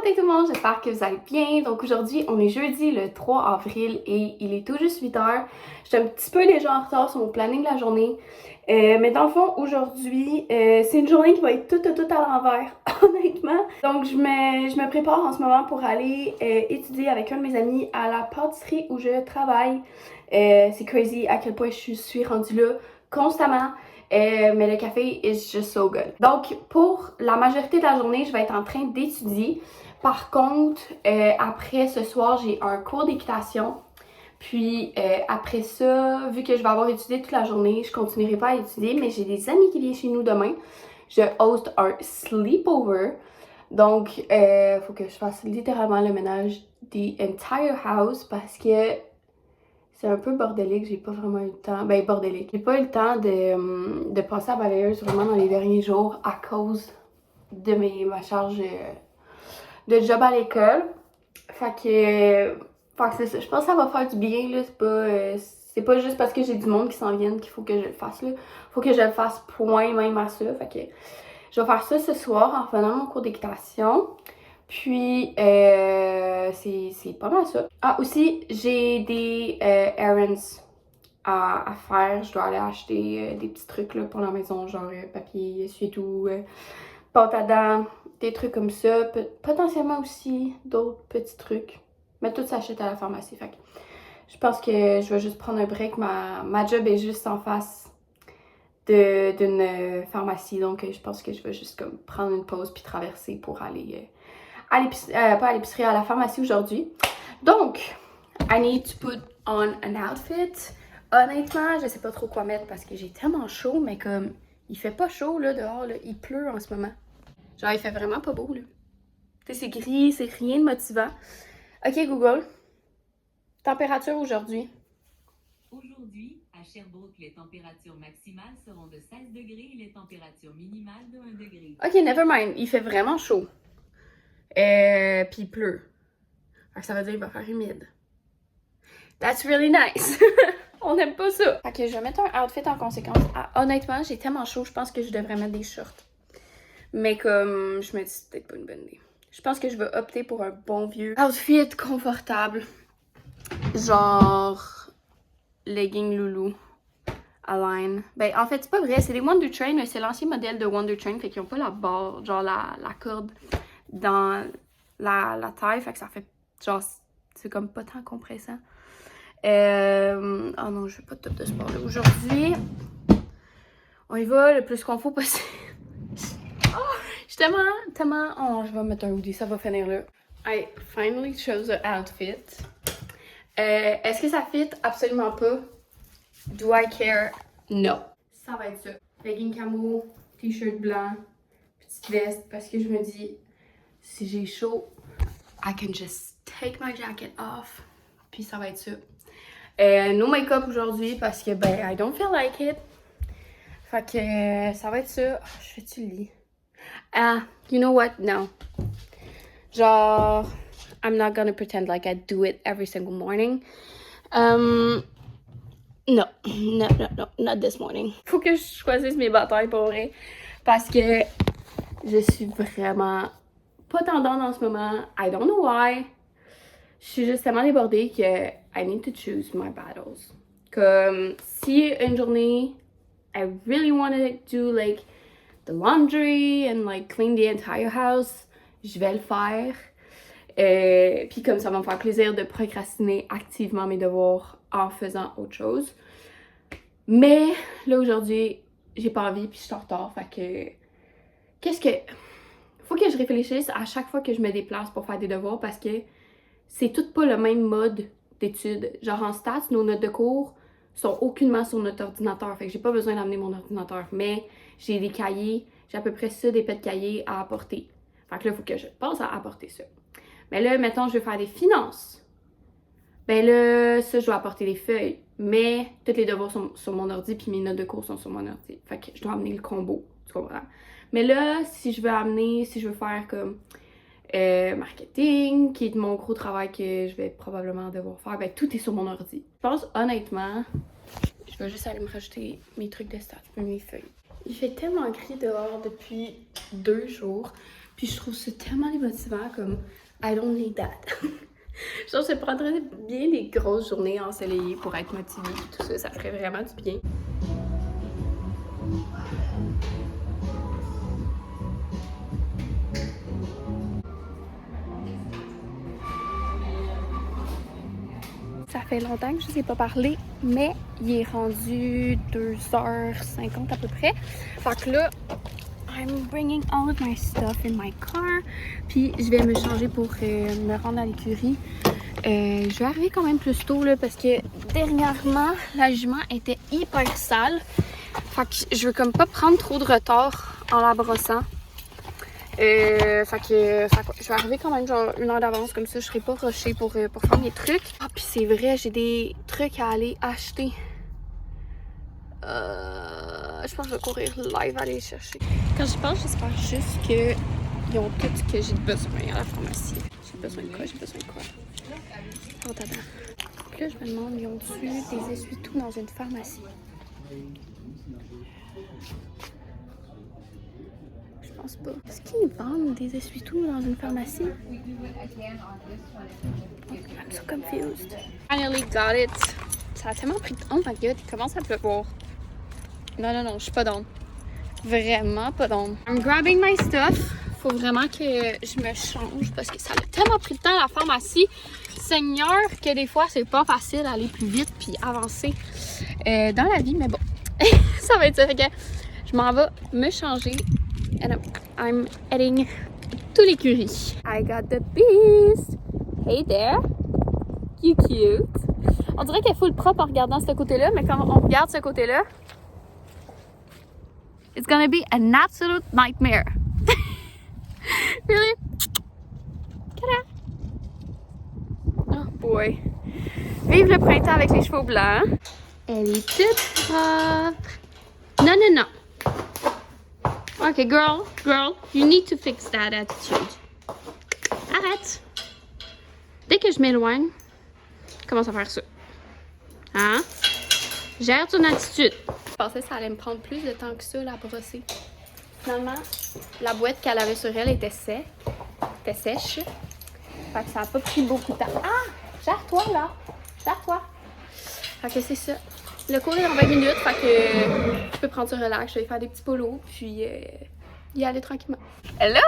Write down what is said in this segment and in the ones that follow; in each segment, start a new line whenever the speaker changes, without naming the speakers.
Salut tout le monde, j'espère que vous allez bien. Donc aujourd'hui, on est jeudi le 3 avril et il est tout juste 8h. J'étais un petit peu déjà en retard sur mon planning de la journée. Mais dans le fond, aujourd'hui, c'est une journée qui va être toute à l'envers, honnêtement. Donc je me prépare en ce moment pour aller étudier avec un de mes amis à la pâtisserie où je travaille. C'est crazy à quel point je suis rendue là constamment. Mais le café is just so good. Donc, pour la majorité de la journée, je vais être en train d'étudier. Par contre, après ce soir, j'ai un cours d'équitation. Puis après ça, vu que je vais avoir étudié toute la journée, je continuerai pas à étudier, mais j'ai des amis qui viennent chez nous demain. Je host un sleepover. Donc, faut que je fasse littéralement le ménage the entire house parce que c'est un peu bordélique, j'ai pas vraiment eu le temps. Ben, bordélique. J'ai pas eu le temps de passer à la balayeuse vraiment dans les derniers jours à cause de ma charge de job à l'école. Fait que c'est ça. Je pense que ça va faire du bien, là. C'est pas juste parce que j'ai du monde qui s'en viennent qu'il faut que je le fasse, là. Faut que je le fasse point même à ça. Fait que je vais faire ça ce soir en revenant mon cours d'équitation. Puis, c'est pas mal ça. Ah, aussi, j'ai des errands à faire. Je dois aller acheter des petits trucs là, pour la maison, genre papier, essuie-tout, pâte à dents, des trucs comme ça. Potentiellement aussi d'autres petits trucs. Mais tout s'achète à la pharmacie. Fait que je pense que je vais juste prendre un break. Ma job est juste en face d'une pharmacie. Donc, je pense que je vais juste comme prendre une pause puis traverser pour aller à l'épicerie, pas à l'épicerie, à la pharmacie aujourd'hui. Donc, I need to put on an outfit. Honnêtement, je sais pas trop quoi mettre parce que j'ai tellement chaud, mais comme il fait pas chaud là dehors, là, il pleut en ce moment. Genre, il fait vraiment pas beau là. Tu sais, c'est gris, c'est rien de motivant. Ok, Google. Température aujourd'hui.
Aujourd'hui, à Sherbrooke, les températures maximales seront de 16 degrés et les températures minimales de 1 degré.
Ok, never mind. Il fait vraiment chaud. Puis il pleut. Alors, ça veut dire qu'il va faire humide. That's really nice. On n'aime pas ça. Fait que je vais mettre un outfit en conséquence. Ah, honnêtement, j'ai tellement chaud, je pense que je devrais mettre des shorts. Mais comme je me dis, c'est peut-être pas une bonne idée. Je pense que je vais opter pour un bon vieux outfit confortable. Genre legging loulou. Align. Ben, en fait, c'est pas vrai. C'est des Wonder Train, mais c'est l'ancien modèle de Wonder Train. Fait qu'ils ont pas la barre, genre la corde dans la taille. Fait que ça fait genre, c'est comme pas tant compressant. Oh non, je veux pas de top de sport là. Aujourd'hui, on y va le plus confort possible. Oh, je suis tellement. Oh, je vais mettre un hoodie, ça va finir là. I finally chose an outfit. Est-ce que ça fit? Absolument pas. Do I care? No. Ça va être ça. Legging camo, t-shirt blanc, petite veste, parce que je me dis, si j'ai chaud, I can just take my jacket off. Puis ça va être ça. No make-up aujourd'hui parce que, ben, I don't feel like it. Fait que ça va être ça. Oh, je fais-tu le lit? Ah, you know what? No. Genre, I'm not gonna pretend like I do it every single morning. No, not this morning. Faut que je choisisse mes batailles pour vrai. Parce que je suis vraiment pas tendance en ce moment. I don't know why. Je suis juste tellement débordée que I need to choose my battles. Comme si une journée, I really want to do like the laundry and like clean the entire house, je vais le faire. Puis comme ça va me faire plaisir de procrastiner activement mes devoirs en faisant autre chose. Mais là aujourd'hui, j'ai pas envie puis je suis en retard. Fait que faut que je réfléchisse à chaque fois que je me déplace pour faire des devoirs parce que c'est tout pas le même mode d'études. Genre en stats, nos notes de cours sont aucunement sur notre ordinateur. Fait que j'ai pas besoin d'amener mon ordinateur. Mais j'ai des cahiers, j'ai à peu près ça, des pets de cahiers à apporter. Fait que là, il faut que je pense à apporter ça. Mais là, mettons, je veux faire des finances. Ben là, ça, je dois apporter les feuilles. Mais tous les devoirs sont sur mon ordi, puis mes notes de cours sont sur mon ordi. Fait que je dois amener le combo, tu comprends? Mais là, si je veux faire comme marketing, qui est mon gros travail que je vais probablement devoir faire, ben tout est sur mon ordi. Je pense honnêtement, je vais juste aller me rajouter mes trucs de stats, mes feuilles. Il fait tellement gris dehors depuis 2 jours. Puis je trouve ça tellement démotivant, comme I don't need that. Genre, je prendrais bien des grosses journées ensoleillées pour être motivée, puis tout ça, ça ferait vraiment du bien. Ça fait longtemps que je ne vous ai pas parlé, mais il est rendu 2h50 à peu près. Fait que là, I'm bringing all of my stuff in my car. Puis je vais me changer pour me rendre à l'écurie. Je vais arriver quand même plus tôt là, parce que dernièrement, la jument était hyper sale. Fait que je veux comme pas prendre trop de retard en la brossant. Fait que je vais arriver quand même genre 1 heure d'avance, comme ça je serai pas rushée pour faire mes trucs. Ah, puis c'est vrai, j'ai des trucs à aller acheter. Je pense que je vais courir live aller les chercher. Quand j'y pense, j'espère juste qu'ils ont tout ce que j'ai besoin à la pharmacie. J'ai besoin de quoi? J'ai besoin de quoi? Oh, tata. Puis là, je me demande, ils ont-tu des essuie-tout dans une pharmacie? Je pense pas. Est-ce qu'ils vendent des essuie-tout dans une pharmacie? I'm so confused. Finally got it. Ça a tellement pris de temps. Oh my god, il commence à pleuvoir. Non, je suis pas down. Vraiment pas down. I'm grabbing my stuff. Faut vraiment que je me change parce que ça a tellement pris de temps à la pharmacie. Seigneur, que des fois c'est pas facile d'aller plus vite puis avancer dans la vie, mais bon, ça va être ça. Fait que je m'en vais me changer. And I'm heading to l'écurie. I got the beast. Hey there. You cute. On dirait qu'elle est full propre en regardant ce côté-là, mais quand on regarde ce côté-là, it's gonna be an absolute nightmare. Really? Tada! Oh boy. Vive le printemps avec les cheveux blancs. Elle est toute propre. Non. Ok, girl, you need to fix that attitude. Arrête. Dès que je m'éloigne, commence à faire ça. Hein? Gère ton attitude. Je pensais que ça allait me prendre plus de temps que ça, la brosser. Finalement, la boîte qu'elle avait sur elle était sèche. Fait que ça n'a pas pris beaucoup de temps. Ah! Gère-toi, là. Gère-toi. Fait que c'est ça. Le cours est dans 20 minutes, fait que je peux prendre ça relax. Je vais faire des petits polos, puis y aller tranquillement. Hello!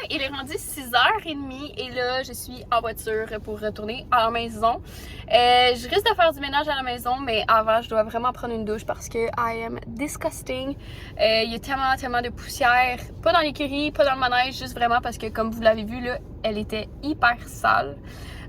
Il est rendu 6h30 et là, je suis en voiture pour retourner à la maison. Je risque de faire du ménage à la maison, mais avant, je dois vraiment prendre une douche parce que I am disgusting. Il y a tellement de poussière, pas dans l'écurie, pas dans le manège, juste vraiment parce que, comme vous l'avez vu, là, elle était hyper sale.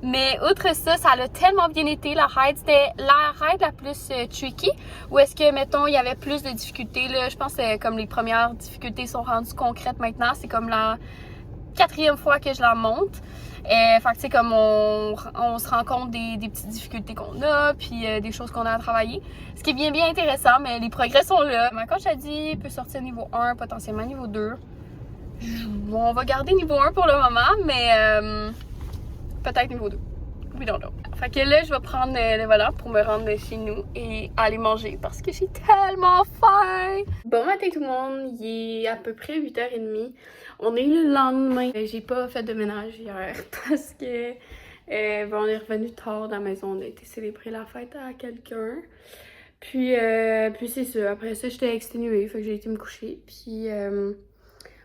Mais outre ça, ça a tellement bien été. La ride, c'était la ride la plus tricky. Ou est-ce que, mettons, il y avait plus de difficultés, là. Je pense que comme les premières difficultés sont rendues concrètes maintenant, c'est comme la 4e fois que je la monte. Fait que, tu sais, comme on se rend compte des petites difficultés qu'on a, puis des choses qu'on a à travailler. Ce qui est bien intéressant, mais les progrès sont là. Ma coach a dit, peut sortir niveau 1, potentiellement niveau 2. On va garder niveau 1 pour le moment, mais peut-être niveau 2. We don't know. Fait que là, je vais prendre le volant pour me rendre chez nous et aller manger parce que j'ai tellement faim. Bon matin tout le monde, il est à peu près 8h30. On est le lendemain. J'ai pas fait de ménage hier parce que on est revenu tard dans la maison. On a été célébrer la fête à quelqu'un. Puis c'est ça. Après ça, j'étais exténuée. Fait que j'ai été me coucher. Puis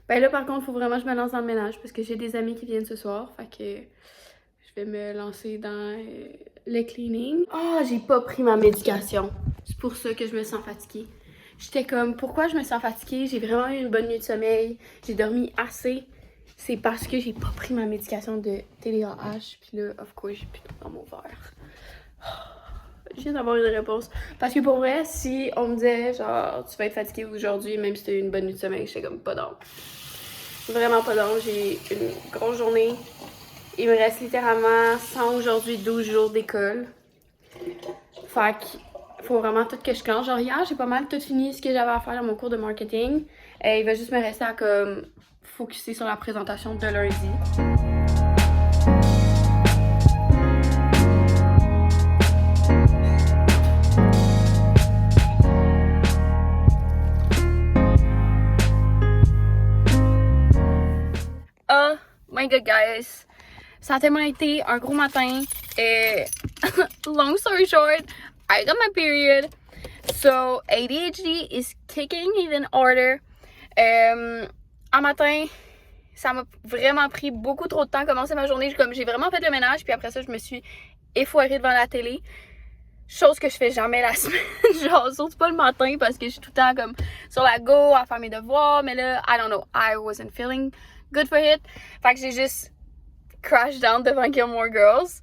ben là, par contre, il faut vraiment que je me lance dans le ménage parce que j'ai des amis qui viennent ce soir. Fait que je vais me lancer dans le cleaning. Ah, j'ai pas pris ma médication. C'est pour ça que je me sens fatiguée. J'étais comme, pourquoi je me sens fatiguée? J'ai vraiment eu une bonne nuit de sommeil. J'ai dormi assez. C'est parce que j'ai pas pris ma médication de TDAH. Puis là, of course, j'ai plus tout dans mon verre. Je viens d'avoir une réponse. Parce que pour vrai, si on me disait, genre, tu vas être fatiguée aujourd'hui, même si tu as eu une bonne nuit de sommeil, j'étais comme, pas d'âme. Vraiment pas d'âme. J'ai une grosse journée. Il me reste littéralement 100 aujourd'hui, 12 jours d'école. Fait qu'il faut vraiment tout que je clenche. Genre hier, j'ai pas mal tout fini ce que j'avais à faire dans mon cours de marketing. Il va juste me rester à comme focusser sur la présentation de lundi. my god, guys. Ça a tellement été un gros matin. Long story short, I got my period. So, ADHD is kicking in order. Un matin, ça m'a vraiment pris beaucoup trop de temps à commencer ma journée. J'ai vraiment fait le ménage, puis après ça, je me suis effoirée devant la télé. Chose que je fais jamais la semaine. Genre, surtout pas le matin parce que je suis tout le temps comme sur la go à faire mes devoirs. Mais là, I don't know, I wasn't feeling good for it. Fait que j'ai juste crash down devant Gilmore Girls.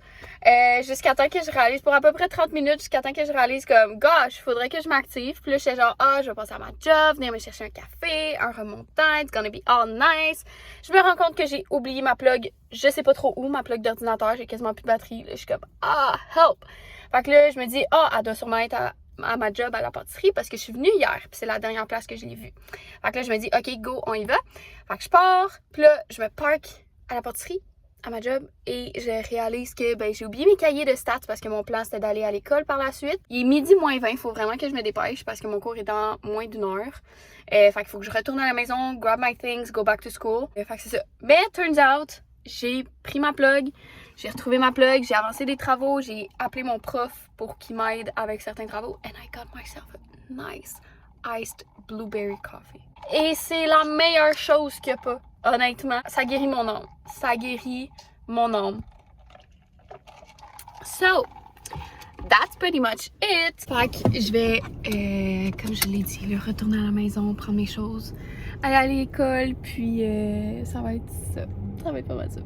Jusqu'à temps que je réalise, pour à peu près 30 minutes, jusqu'à temps que je réalise comme, gosh, faudrait que je m'active. Puis là, j'étais genre, je vais passer à ma job, venir me chercher un café, un remontant, it's gonna be all nice. Je me rends compte que j'ai oublié ma plug, je sais pas trop où, ma plug d'ordinateur, j'ai quasiment plus de batterie. Là, je suis comme, help! Fait que là, je me dis, elle doit sûrement être à ma job à la pâtisserie parce que je suis venue hier, puis c'est la dernière place que je l'ai vue. Fait que là, je me dis, ok, go, on y va. Fait que je pars, puis là, je me parque à la pâtisserie, à ma job, et je réalise que j'ai oublié mes cahiers de stats parce que mon plan c'était d'aller à l'école par la suite. Il est midi moins 20, il faut vraiment que je me dépêche parce que mon cours est dans moins d'une heure. Fait qu'il faut que je retourne à la maison, grab my things, go back to school. Fait que c'est ça. Mais turns out, j'ai pris ma plug, j'ai retrouvé ma plug, j'ai avancé des travaux, j'ai appelé mon prof pour qu'il m'aide avec certains travaux, and I got myself a nice iced blueberry coffee. Et c'est la meilleure chose qu'il n'y a pas. Honnêtement, ça guérit mon âme. Ça guérit mon âme. So, that's pretty much it. Fait que je vais, comme je l'ai dit, retourner à la maison, prendre mes choses, aller à l'école, puis ça va être ça. Ça va être pas mal ça.